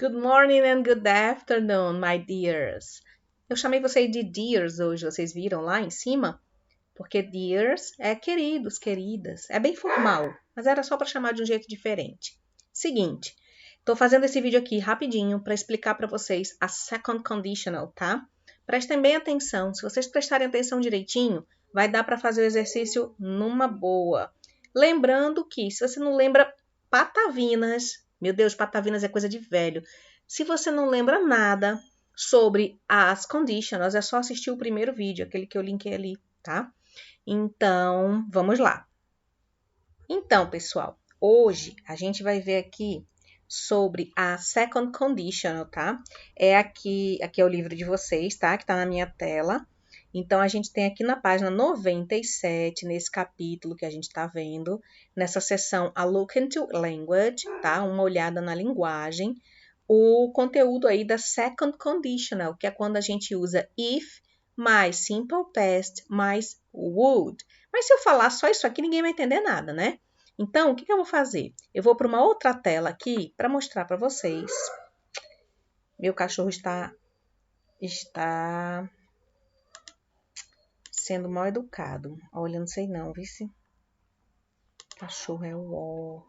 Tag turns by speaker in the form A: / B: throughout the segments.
A: Good morning and good afternoon, my dears. Eu chamei vocês de dears hoje, vocês viram lá em cima? Porque dears é queridos, queridas. É bem formal, mas era só para chamar de um jeito diferente. Seguinte, estou fazendo esse vídeo aqui rapidinho para explicar para vocês a second conditional, tá? Prestem bem atenção. Se vocês prestarem atenção direitinho, vai dar para fazer o exercício numa boa. Lembrando que, se você não lembra patavinas, meu Deus, patavinas é coisa de velho. Se você não lembra nada sobre as conditionals, é só assistir o primeiro vídeo, aquele que eu linkei ali, tá? Então, vamos lá. Então, pessoal, hoje a gente vai ver aqui sobre a second conditional, tá? Aqui é o livro de vocês, tá? Que tá na minha tela. Então, a gente tem aqui na página 97, nesse capítulo que a gente tá vendo, nessa seção A Look into Language, tá? Uma olhada na linguagem, o conteúdo aí da second conditional, que é quando a gente usa if mais simple past mais would. Mas se eu falar só isso aqui, ninguém vai entender nada, né? Então, o que eu vou fazer? Eu vou para uma outra tela aqui para mostrar para vocês. Meu cachorro está sendo mal educado. Olha, não sei não, vice. Cachorro é o ó.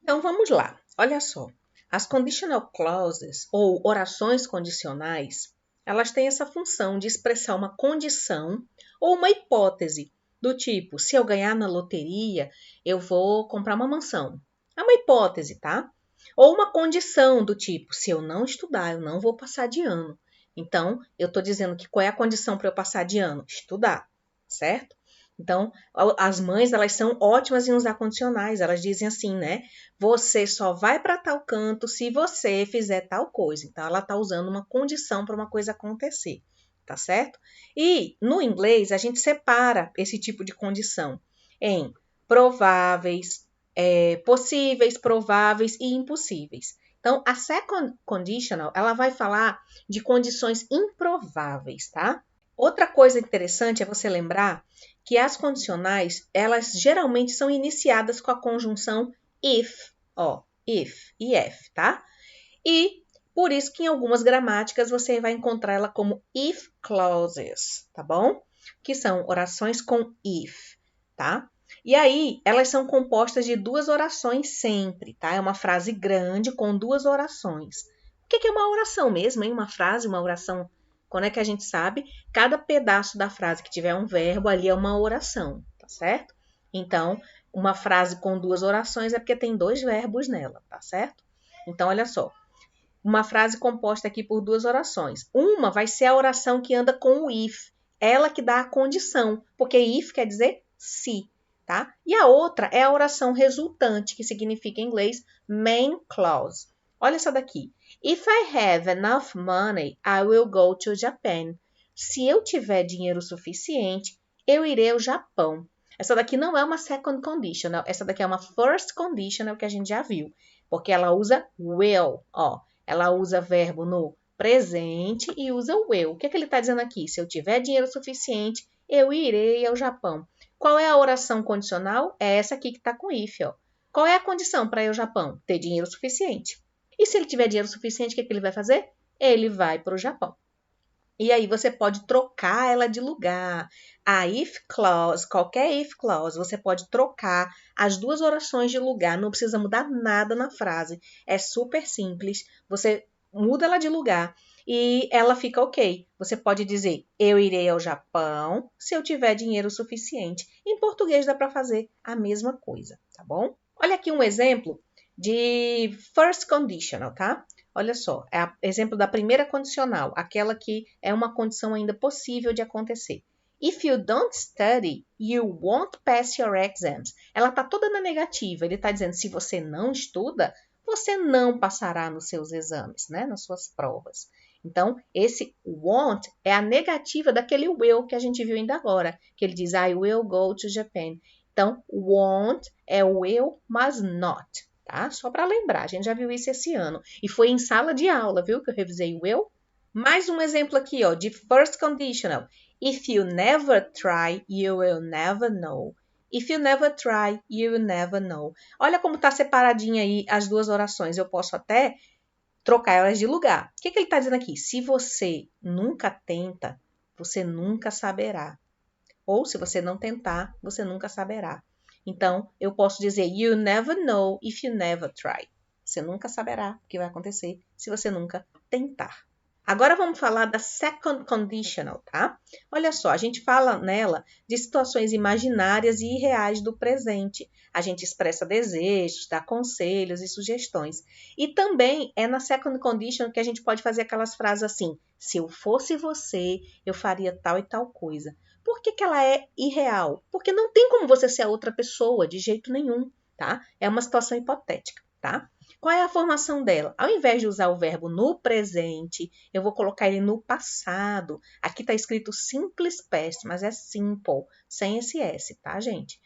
A: Então, vamos lá. Olha só. As conditional clauses, ou orações condicionais, elas têm essa função de expressar uma condição ou uma hipótese, do tipo, se eu ganhar na loteria, eu vou comprar uma mansão. É uma hipótese, tá? Ou uma condição do tipo, se eu não estudar, eu não vou passar de ano. Então, eu estou dizendo que qual é a condição para eu passar de ano? Estudar, certo? Então, as mães, elas são ótimas em usar condicionais. Elas dizem assim, né? Você só vai para tal canto se você fizer tal coisa. Então, ela está usando uma condição para uma coisa acontecer, tá certo? E, no inglês, a gente separa esse tipo de condição em prováveis, possíveis, prováveis e impossíveis. Então, a second conditional, ela vai falar de condições improváveis, tá? Outra coisa interessante é você lembrar que as condicionais, elas geralmente são iniciadas com a conjunção if, if e f, tá? E por isso que em algumas gramáticas você vai encontrar ela como if clauses, tá bom? Que são orações com if, tá? E aí, elas são compostas de duas orações sempre, tá? É uma frase grande com duas orações. O que é uma oração mesmo, hein? Uma frase, uma oração. Quando é que a gente sabe? Cada pedaço da frase que tiver um verbo, ali é uma oração, tá certo? Então, uma frase com duas orações é porque tem dois verbos nela, tá certo? Então, olha só. Uma frase composta aqui por duas orações. Uma vai ser a oração que anda com o if, ela que dá a condição, porque if quer dizer se, tá? E a outra é a oração resultante, que significa em inglês main clause. Olha essa daqui. If I have enough money, I will go to Japan. Se eu tiver dinheiro suficiente, eu irei ao Japão. Essa daqui não é uma second conditional, essa daqui é uma first conditional que a gente já viu, porque ela usa will, ó. Ela usa verbo no presente e usa o will. O que ele está dizendo aqui? Se eu tiver dinheiro suficiente, eu irei ao Japão. Qual é a oração condicional? É essa aqui que está com if, ó. Qual é a condição para ir ao Japão? Ter dinheiro suficiente. E se ele tiver dinheiro suficiente, o que ele vai fazer? Ele vai para o Japão. E aí você pode trocar ela de lugar. A if clause, qualquer if clause, você pode trocar as duas orações de lugar. Não precisa mudar nada na frase. É super simples. Você muda ela de lugar e ela fica ok. Você pode dizer, eu irei ao Japão se eu tiver dinheiro suficiente. Em português dá para fazer a mesma coisa, tá bom? Olha aqui um exemplo de first conditional, tá? Olha só, é o exemplo da primeira condicional, aquela que é uma condição ainda possível de acontecer. If you don't study, you won't pass your exams. Ela está toda na negativa. Ele está dizendo, se você não estuda, você não passará nos seus exames, né? Nas suas provas. Então, esse won't é a negativa daquele will que a gente viu ainda agora, que ele diz, I will go to Japan. Então, won't é will, mas not. Tá? Só para lembrar, a gente já viu isso esse ano. E foi em sala de aula, viu? Que eu revisei o will. Mais um exemplo aqui, ó, de first conditional. If you never try, you will never know. If you never try, you will never know. Olha como tá separadinha aí as duas orações. Eu posso até trocar elas de lugar. O que ele está dizendo aqui? Se você nunca tenta, você nunca saberá. Ou se você não tentar, você nunca saberá. Então, eu posso dizer, you never know if you never try. Você nunca saberá o que vai acontecer se você nunca tentar. Agora vamos falar da second conditional, tá? Olha só, a gente fala nela de situações imaginárias e irreais do presente. A gente expressa desejos, dá conselhos e sugestões. E também é na second conditional que a gente pode fazer aquelas frases assim, se eu fosse você, eu faria tal e tal coisa. Por que ela é irreal? Porque não tem como você ser a outra pessoa, de jeito nenhum, tá? É uma situação hipotética, tá? Qual é a formação dela? Ao invés de usar o verbo no presente, eu vou colocar ele no passado. Aqui está escrito simple past, mas é simple, sem esse S, tá, gente?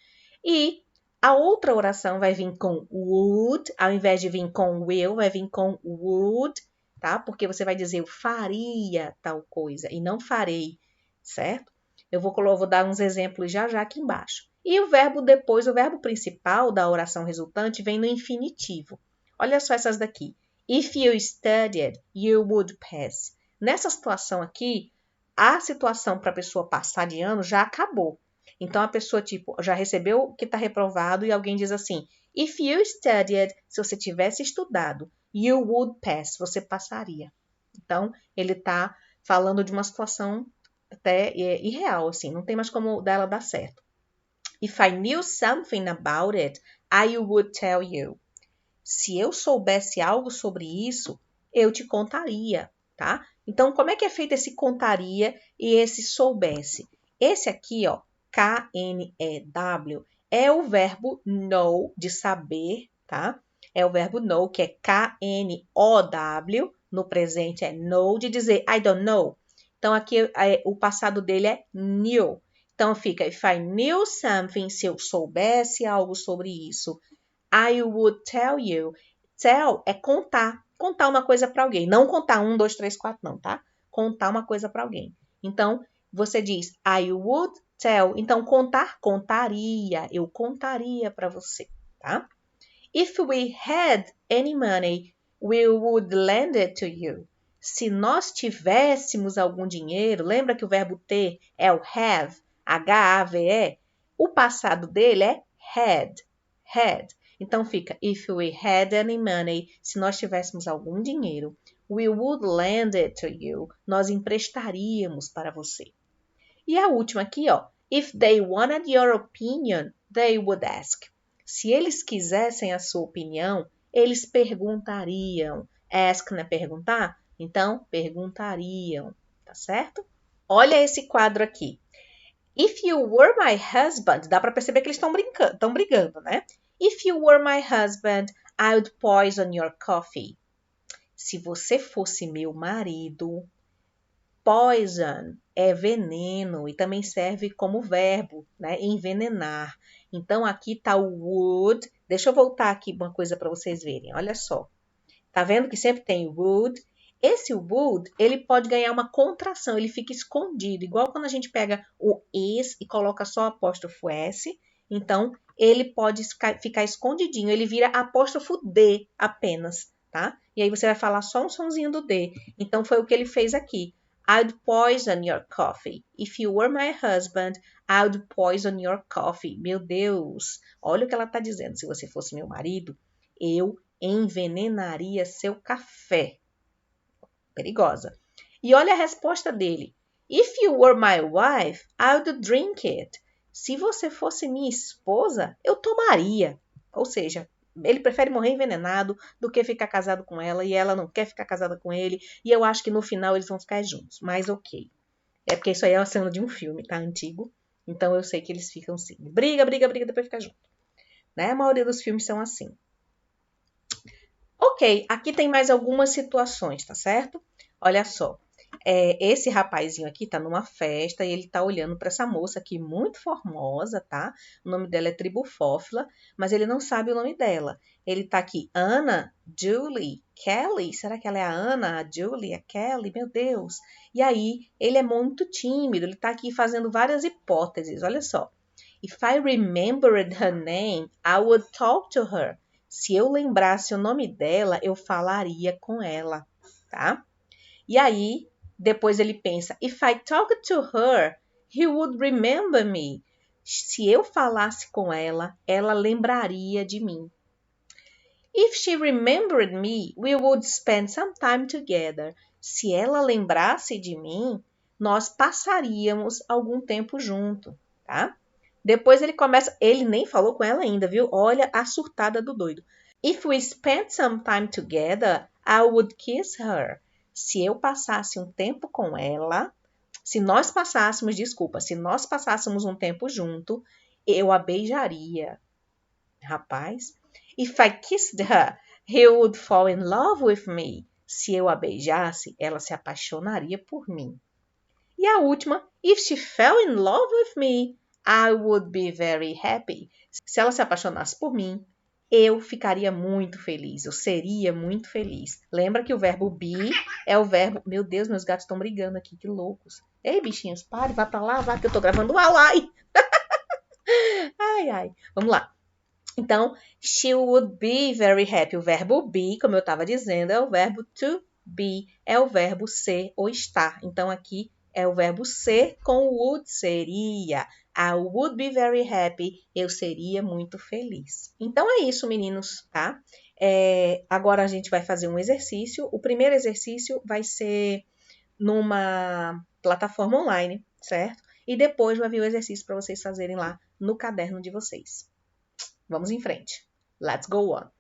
A: E a outra oração vai vir com would, ao invés de vir com will, vai vir com would, tá? Porque você vai dizer eu faria tal coisa e não farei, certo? Eu vou dar uns exemplos já aqui embaixo. E o verbo depois, o verbo principal da oração resultante vem no infinitivo. Olha só essas daqui. If you studied, you would pass. Nessa situação aqui, a situação para a pessoa passar de ano já acabou. Então, a pessoa, tipo, já recebeu que está reprovado e alguém diz assim, if you studied, se você tivesse estudado, you would pass, você passaria. Então, ele está falando de uma situação até irreal, assim, não tem mais como dela dar certo. If I knew something about it, I would tell you. Se eu soubesse algo sobre isso, eu te contaria, tá? Então, como é que é feito esse contaria e esse soubesse? Esse aqui, ó, K-N-E-W, é o verbo know, de saber, tá? É o verbo know, que é K-N-O-W, no presente é know, de dizer I don't know. Então, aqui o passado dele é knew. Então, fica, if I knew something, se eu soubesse algo sobre isso, I would tell you. Tell é contar. Contar uma coisa para alguém. Não contar 1, 2, 3, 4, não, tá? Contar uma coisa para alguém. Então, você diz I would tell. Então, contar, contaria. Eu contaria para você, tá? If we had any money, we would lend it to you. Se nós tivéssemos algum dinheiro, lembra que o verbo ter é o have, H-A-V-E? O passado dele é had, had. Então fica, if we had any money, se nós tivéssemos algum dinheiro, we would lend it to you. Nós emprestaríamos para você. E a última aqui, ó, if they wanted your opinion, they would ask. Se eles quisessem a sua opinião, eles perguntariam. Ask não é perguntar? Então, perguntariam, tá certo? Olha esse quadro aqui. If you were my husband, dá para perceber que eles estão brigando, né? If you were my husband, I would poison your coffee. Se você fosse meu marido, poison é veneno e também serve como verbo, né? Envenenar. Então, aqui está o would. Deixa eu voltar aqui uma coisa para vocês verem. Olha só. Tá vendo que sempre tem would? Esse would, ele pode ganhar uma contração. Ele fica escondido. Igual quando a gente pega o is e coloca só apóstrofo S. Então, ele pode ficar escondidinho. Ele vira apóstrofo D apenas, tá? E aí você vai falar só um sonzinho do D. Então, foi o que ele fez aqui. I'd poison your coffee. If you were my husband, I'd poison your coffee. Meu Deus, olha o que ela está dizendo. Se você fosse meu marido, eu envenenaria seu café. Perigosa. E olha a resposta dele. If you were my wife, I'd drink it. Se você fosse minha esposa, eu tomaria. Ou seja, ele prefere morrer envenenado do que ficar casado com ela e ela não quer ficar casada com ele. E eu acho que no final eles vão ficar juntos. Mas ok. É porque isso aí é uma cena de um filme, tá? Antigo. Então eu sei que eles ficam assim. Briga, depois fica junto. Né? A maioria dos filmes são assim. Ok, aqui tem mais algumas situações, tá certo? Olha só. Esse rapazinho aqui tá numa festa e ele tá olhando para essa moça aqui muito formosa, tá? O nome dela é Tribufófila, mas ele não sabe o nome dela. Ele tá aqui, Ana, Julie, Kelly. Será que ela é a Ana, a Julie, a Kelly? Meu Deus. E aí, ele é muito tímido, ele tá aqui fazendo várias hipóteses. Olha só. If I remembered her name, I would talk to her. Se eu lembrasse o nome dela, eu falaria com ela, tá? E aí, depois ele pensa, if I talked to her, he would remember me. Se eu falasse com ela, ela lembraria de mim. If she remembered me, we would spend some time together. Se ela lembrasse de mim, nós passaríamos algum tempo junto, tá? Depois ele começa, ele nem falou com ela ainda, viu? Olha a surtada do doido. If we spent some time together, I would kiss her. Se eu passasse um tempo com ela, se nós passássemos um tempo junto, eu a beijaria. Rapaz, if I kissed her, he would fall in love with me. Se eu a beijasse, ela se apaixonaria por mim. E a última, if she fell in love with me, I would be very happy. Se ela se apaixonasse por mim, eu ficaria muito feliz, eu seria muito feliz. Lembra que o verbo be é o verbo... Meu Deus, meus gatos estão brigando aqui, que loucos. Ei, bichinhos, pare, vá pra lá, vá, que eu tô gravando aula. Ai. Vamos lá. Então, she would be very happy. O verbo be, como eu estava dizendo, é o verbo to be, é o verbo ser ou estar. Então, aqui é o verbo ser com would, seria. I would be very happy. Eu seria muito feliz. Então, é isso, meninos, tá? Agora a gente vai fazer um exercício. O primeiro exercício vai ser numa plataforma online, certo? E depois vai vir o exercício para vocês fazerem lá no caderno de vocês. Vamos em frente. Let's go on.